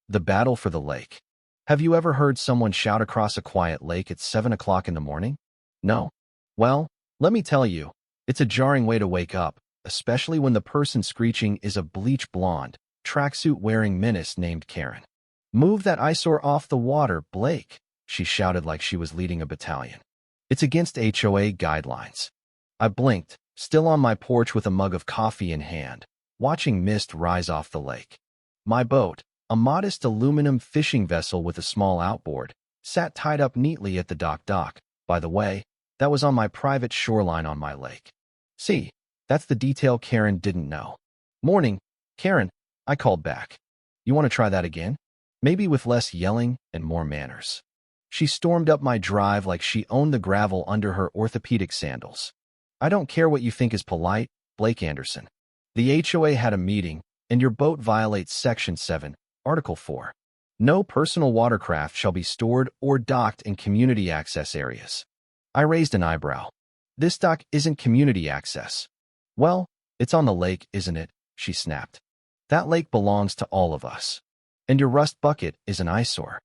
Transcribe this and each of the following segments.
The battle for the lake. Have you ever heard someone shout across a quiet lake at 7 o'clock in the morning? No? Well, let me tell you, it's a jarring way to wake up, especially when the person screeching is a bleach blonde, tracksuit-wearing menace named Karen. "Move that eyesore off the water, Blake," she shouted like she was leading a battalion. "It's against HOA guidelines." I blinked, still on my porch with a mug of coffee in hand, watching mist rise off the lake. My boat, a modest aluminum fishing vessel with a small outboard, sat tied up neatly at the dock. By the way, that was on my private shoreline on my lake. See, that's the detail Karen didn't know. "Morning, Karen," I called back. "You want to try that again? Maybe with less yelling and more manners." She stormed up my drive like she owned the gravel under her orthopedic sandals. "I don't care what you think is polite, Blake Anderson. The HOA had a meeting, and your boat violates Section 7, Article 4. No personal watercraft shall be stored or docked in community access areas." I raised an eyebrow. "This dock isn't community access." "Well, it's on the lake, isn't it?" she snapped. "That lake belongs to all of us. And your rust bucket is an eyesore."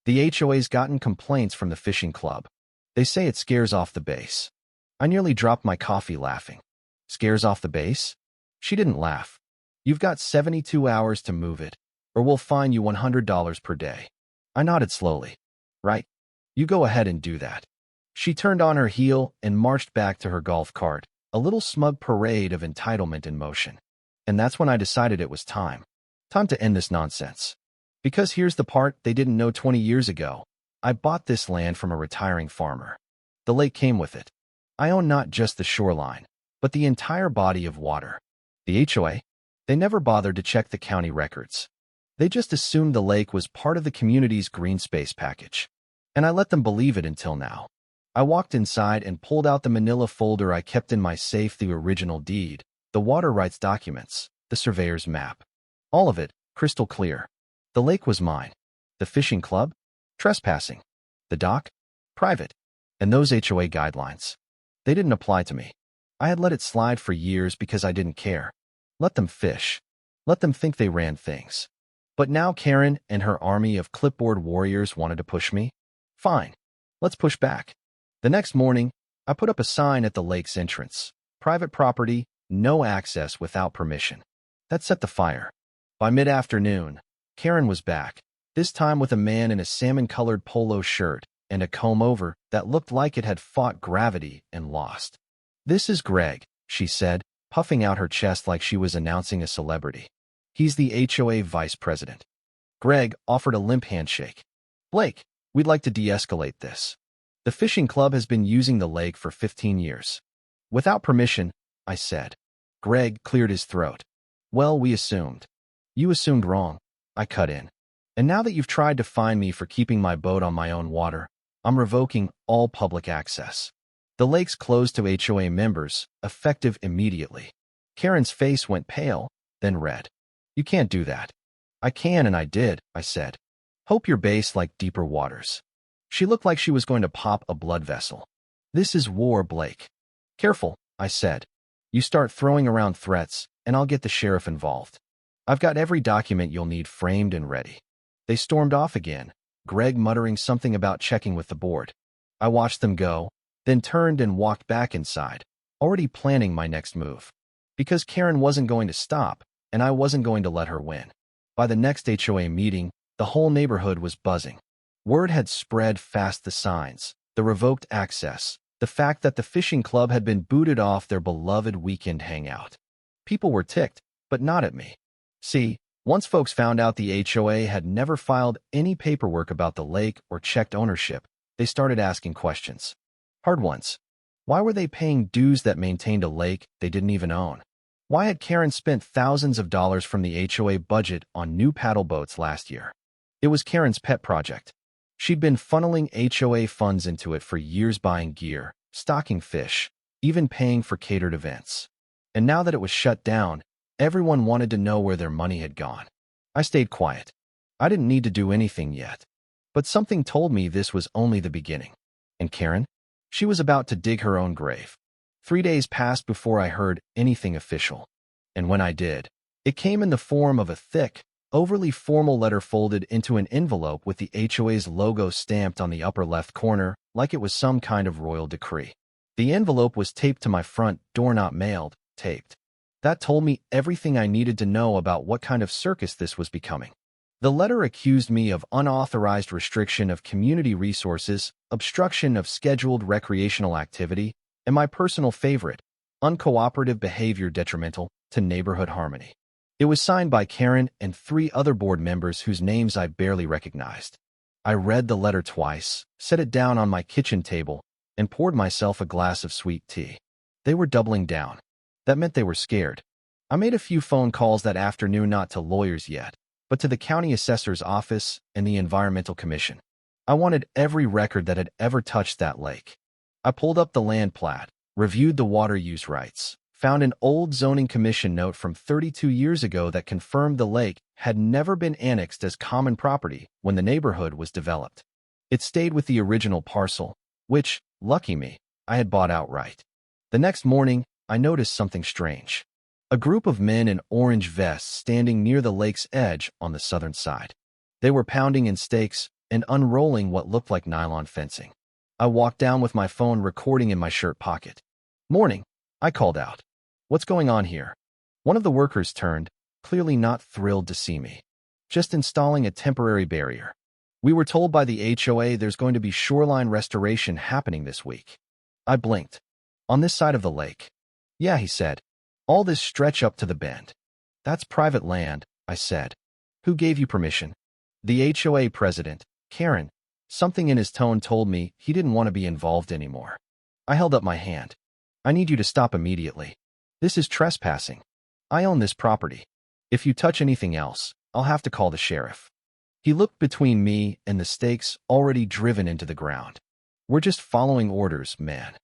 The HOA's gotten complaints from the fishing club. They say it scares off the base. I nearly dropped my coffee laughing. "Scares off the base?" She didn't laugh. "You've got 72 hours to move it, or we'll fine you $100 per day." I nodded slowly. "Right. You go ahead and do that." She turned on her heel and marched back to her golf cart, a little smug parade of entitlement in motion. And that's when I decided it was time. Time to end this nonsense. Because here's the part they didn't know 20 years ago. I bought this land from a retiring farmer. The lake came with it. I own not just the shoreline, but the entire body of water. The HOA? They never bothered to check the county records. They just assumed the lake was part of the community's green space package. And I let them believe it until now. I walked inside and pulled out the manila folder I kept in my safe, the original deed, the water rights documents, the surveyor's map. All of it, crystal clear. The lake was mine. The fishing club? Trespassing. The dock? Private. And those HOA guidelines? They didn't apply to me. I had let it slide for years because I didn't care. Let them fish. Let them think they ran things. But now Karen and her army of clipboard warriors wanted to push me? Fine. Let's push back. The next morning, I put up a sign at the lake's entrance. Private property, no access without permission. That set the fire. By mid-afternoon, Karen was back, this time with a man in a salmon-colored polo shirt and a comb-over that looked like it had fought gravity and lost. "This is Greg," she said, puffing out her chest like she was announcing a celebrity. "He's the HOA vice president." Greg offered a limp handshake. "Blake, we'd like to de-escalate this. The fishing club has been using the lake for 15 years. Without permission," I said. Greg cleared his throat. "Well, we assumed." "You assumed wrong," I cut in. "And now that you've tried to fine me for keeping my boat on my own water, I'm revoking all public access. The lake's closed to HOA members, effective immediately." Karen's face went pale, then red. "You can't do that." "I can, and I did," I said. "Hope your base like deeper waters." She looked like she was going to pop a blood vessel. "This is war, Blake." "Careful," I said. "You start throwing around threats, and I'll get the sheriff involved. I've got every document you'll need framed and ready." They stormed off again, Greg muttering something about checking with the board. I watched them go, then turned and walked back inside, already planning my next move. Because Karen wasn't going to stop, and I wasn't going to let her win. By the next HOA meeting, the whole neighborhood was buzzing. Word had spread fast, the signs, the revoked access, the fact that the fishing club had been booted off their beloved weekend hangout. People were ticked, but not at me. See, once folks found out the HOA had never filed any paperwork about the lake or checked ownership, they started asking questions. Hard ones. Why were they paying dues that maintained a lake they didn't even own? Why had Karen spent thousands of dollars from the HOA budget on new paddle boats last year? It was Karen's pet project. She'd been funneling HOA funds into it for years, buying gear, stocking fish, even paying for catered events. And now that it was shut down, everyone wanted to know where their money had gone. I stayed quiet. I didn't need to do anything yet. But something told me this was only the beginning. And Karen? She was about to dig her own grave. 3 days passed before I heard anything official. And when I did, it came in the form of a thick, overly formal letter folded into an envelope with the HOA's logo stamped on the upper left corner, like it was some kind of royal decree. The envelope was taped to my front door, not mailed, taped. That told me everything I needed to know about what kind of circus this was becoming. The letter accused me of unauthorized restriction of community resources, obstruction of scheduled recreational activity, and my personal favorite, uncooperative behavior detrimental to neighborhood harmony. It was signed by Karen and 3 other board members whose names I barely recognized. I read the letter twice, set it down on my kitchen table, and poured myself a glass of sweet tea. They were doubling down. That meant they were scared. I made a few phone calls that afternoon, not to lawyers yet, but to the county assessor's office and the Environmental Commission. I wanted every record that had ever touched that lake. I pulled up the land plat, reviewed the water use rights, found an old zoning commission note from 32 years ago that confirmed the lake had never been annexed as common property when the neighborhood was developed. It stayed with the original parcel, which, lucky me, I had bought outright. The next morning, I noticed something strange. A group of men in orange vests standing near the lake's edge on the southern side. They were pounding in stakes and unrolling what looked like nylon fencing. I walked down with my phone recording in my shirt pocket. "Morning," I called out. "What's going on here?" One of the workers turned, clearly not thrilled to see me. "Just installing a temporary barrier. We were told by the HOA there's going to be shoreline restoration happening this week." I blinked. "On this side of the lake?" "Yeah," he said. "All this stretch up to the bend." "That's private land," I said. "Who gave you permission?" "The HOA president, Karen." Something in his tone told me he didn't want to be involved anymore. I held up my hand. "I need you to stop immediately. This is trespassing. I own this property. If you touch anything else, I'll have to call the sheriff." He looked between me and the stakes already driven into the ground. "We're just following orders, man."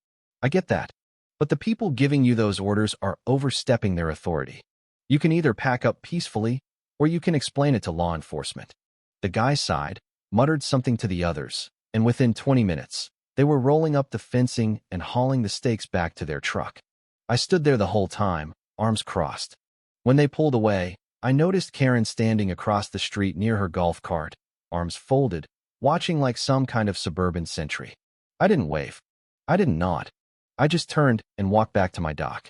"I get that. But the people giving you those orders are overstepping their authority. You can either pack up peacefully, or you can explain it to law enforcement." The guy sighed, muttered something to the others, and within 20 minutes, they were rolling up the fencing and hauling the stakes back to their truck. I stood there the whole time, arms crossed. When they pulled away, I noticed Karen standing across the street near her golf cart, arms folded, watching like some kind of suburban sentry. I didn't wave. I didn't nod. I just turned and walked back to my dock.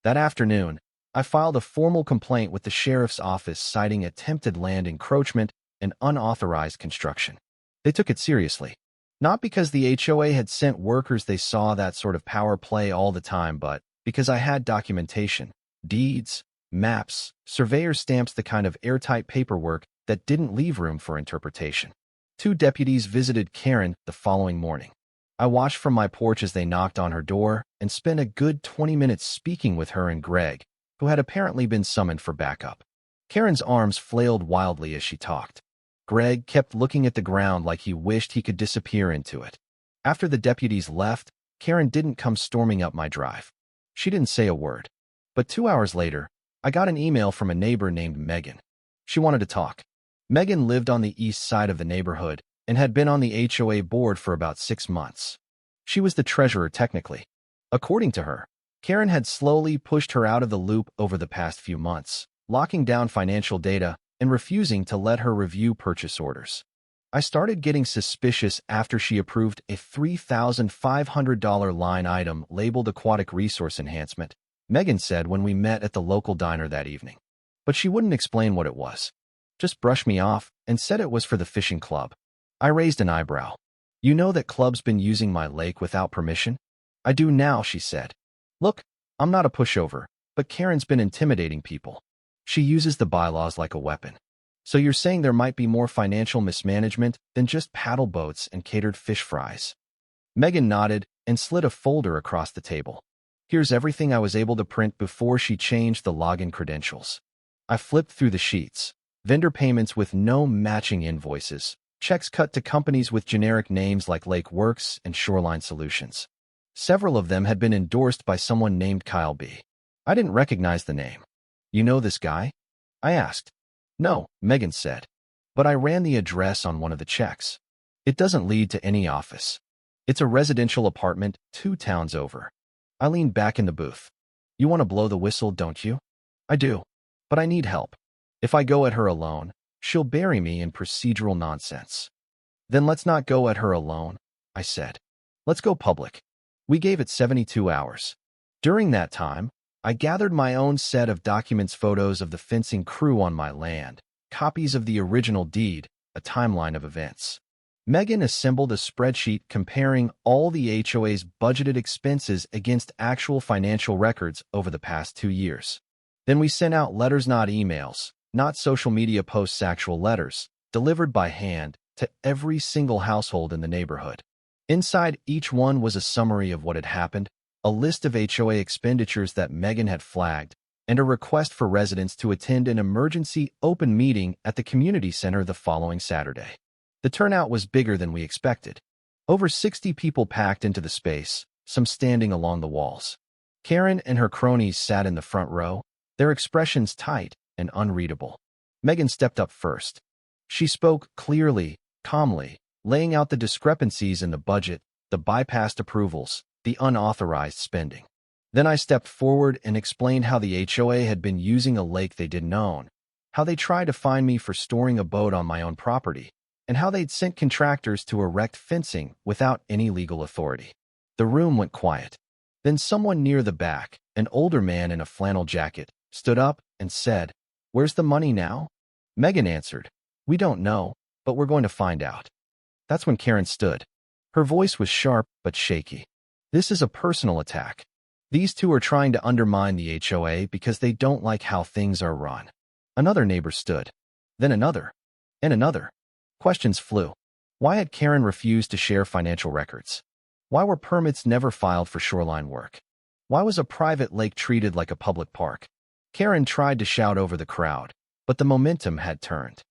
That afternoon, I filed a formal complaint with the sheriff's office citing attempted land encroachment and unauthorized construction. They took it seriously. Not because the HOA had sent workers they saw that sort of power play all the time, but because I had documentation, deeds, maps, surveyor stamps, the kind of airtight paperwork that didn't leave room for interpretation. 2 deputies visited Karen the following morning. I watched from my porch as they knocked on her door and spent a good 20 minutes speaking with her and Greg, who had apparently been summoned for backup. Karen's arms flailed wildly as she talked. Greg kept looking at the ground like he wished he could disappear into it. After the deputies left, Karen didn't come storming up my drive. She didn't say a word. But 2 hours later, I got an email from a neighbor named Megan. She wanted to talk. Megan lived on the east side of the neighborhood and had been on the HOA board for about 6 months. She was the treasurer technically. According to her, Karen had slowly pushed her out of the loop over the past few months, locking down financial data and refusing to let her review purchase orders. I started getting suspicious after she approved a $3,500 line item labeled Aquatic Resource Enhancement, Megan said when we met at the local diner that evening. But she wouldn't explain what it was. Just brushed me off and said it was for the fishing club. I raised an eyebrow. "You know that club's been using my lake without permission?" "I do now," she said. "Look, I'm not a pushover, but Karen's been intimidating people. She uses the bylaws like a weapon. So you're saying there might be more financial mismanagement than just paddle boats and catered fish fries?" Megan nodded and slid a folder across the table. "Here's everything I was able to print before she changed the login credentials." I flipped through the sheets. Vendor payments with no matching invoices. Checks cut to companies with generic names like Lake Works and Shoreline Solutions. Several of them had been endorsed by someone named Kyle B. I didn't recognize the name. "You know this guy?" I asked. "No," Megan said. "But I ran the address on one of the checks. It doesn't lead to any office. It's a residential apartment 2 towns over." I leaned back in the booth. "You want to blow the whistle, don't you?" "I do. But I need help. If I go at her alone, She'll bury me in procedural nonsense. Then let's not go at her alone, I said. Let's go public. We gave it 72 hours. During that time, I gathered my own set of documents, photos of the fencing crew on my land, copies of the original deed, a timeline of events. Megan assembled a spreadsheet comparing all the HOA's budgeted expenses against actual financial records over the past 2 years. Then we sent out letters, not emails, not social media posts, actual letters, delivered by hand to every single household in the neighborhood. Inside each one was a summary of what had happened, a list of HOA expenditures that Megan had flagged, and a request for residents to attend an emergency open meeting at the community center the following Saturday. The turnout was bigger than we expected. Over 60 people packed into the space, some standing along the walls. Karen and her cronies sat in the front row, their expressions tight and unreadable. Megan stepped up first. She spoke clearly, calmly, laying out the discrepancies in the budget, the bypassed approvals, the unauthorized spending. Then I stepped forward and explained how the HOA had been using a lake they didn't own, how they tried to fine me for storing a boat on my own property, and how they'd sent contractors to erect fencing without any legal authority. The room went quiet. Then someone near the back, an older man in a flannel jacket, stood up and said, "Where's the money now?" Megan answered, "We don't know, but we're going to find out." That's when Karen stood. Her voice was sharp but shaky. "This is a personal attack. These two are trying to undermine the HOA because they don't like how things are run." Another neighbor stood. Then another. And another. Questions flew. Why had Karen refused to share financial records? Why were permits never filed for shoreline work? Why was a private lake treated like a public park? Karen tried to shout over the crowd, but the momentum had turned.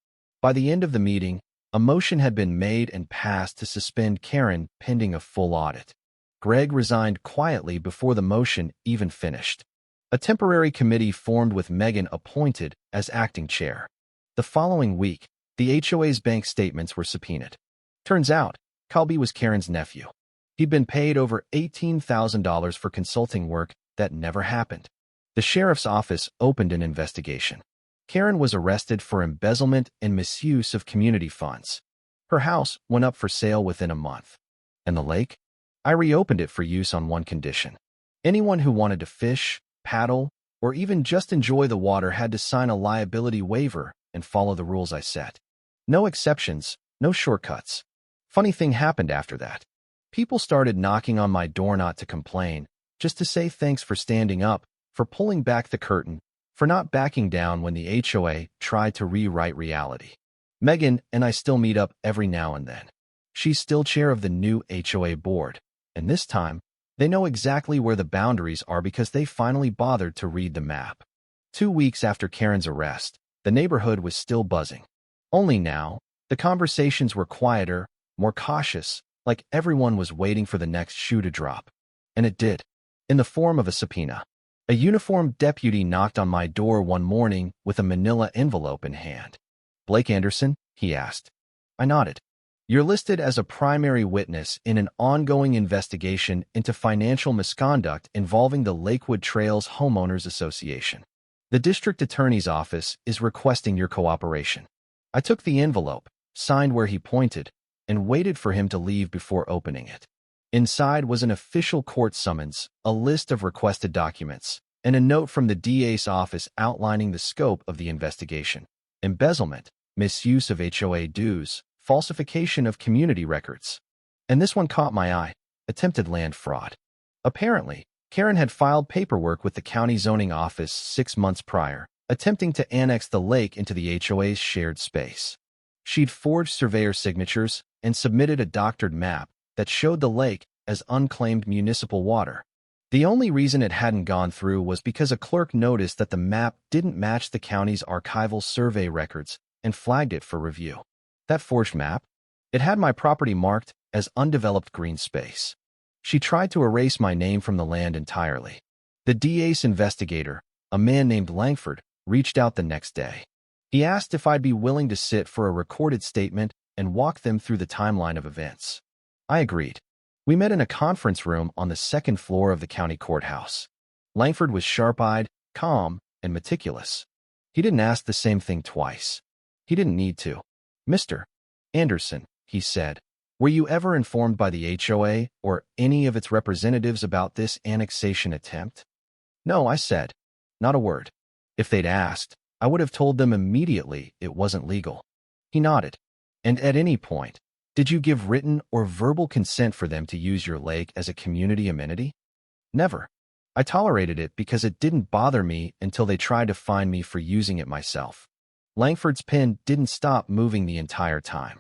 By the end of the meeting, a motion had been made and passed to suspend Karen pending a full audit. Greg resigned quietly before the motion even finished. A temporary committee formed with Megan appointed as acting chair. The following week, the HOA's bank statements were subpoenaed. Turns out, Colby was Karen's nephew. He'd been paid over $18,000 for consulting work that never happened. The sheriff's office opened an investigation. Karen was arrested for embezzlement and misuse of community funds. Her house went up for sale within a month. And the lake? I reopened it for use on one condition. Anyone who wanted to fish, paddle, or even just enjoy the water had to sign a liability waiver and follow the rules I set. No exceptions, no shortcuts. Funny thing happened after that. People started knocking on my door not to complain, just to say thanks for standing up, for pulling back the curtain, for not backing down when the HOA tried to rewrite reality. Megan and I still meet up every now and then. She's still chair of the new HOA board, and this time, they know exactly where the boundaries are because they finally bothered to read the map. 2 weeks after Karen's arrest, the neighborhood was still buzzing. Only now, the conversations were quieter, more cautious, like everyone was waiting for the next shoe to drop. And it did, in the form of a subpoena. A uniformed deputy knocked on my door one morning with a manila envelope in hand. "Blake Anderson?" he asked. I nodded. "You're listed as a primary witness in an ongoing investigation into financial misconduct involving the Lakewood Trails Homeowners Association. The district attorney's office is requesting your cooperation." I took the envelope, signed where he pointed, and waited for him to leave before opening it. Inside was an official court summons, a list of requested documents, and a note from the DA's office outlining the scope of the investigation: embezzlement, misuse of HOA dues, falsification of community records. And this one caught my eye: attempted land fraud. Apparently, Karen had filed paperwork with the county zoning office 6 months prior, attempting to annex the lake into the HOA's shared space. She'd forged surveyor signatures and submitted a doctored map that showed the lake as unclaimed municipal water. The only reason it hadn't gone through was because a clerk noticed that the map didn't match the county's archival survey records and flagged it for review. That forged map? It had my property marked as undeveloped green space. She tried to erase my name from the land entirely. The DA's investigator, a man named Langford, reached out the next day. He asked if I'd be willing to sit for a recorded statement and walk them through the timeline of events. I agreed. We met in a conference room on the second floor of the county courthouse. Langford was sharp-eyed, calm, and meticulous. He didn't ask the same thing twice. He didn't need to. Mr. Anderson, he said, were you ever informed by the HOA or any of its representatives about this annexation attempt? No, I said. Not a word. If they'd asked, I would have told them immediately it wasn't legal. He nodded. And at any point, did you give written or verbal consent for them to use your lake as a community amenity? Never. I tolerated it because it didn't bother me until they tried to fine me for using it myself. Langford's pen didn't stop moving the entire time.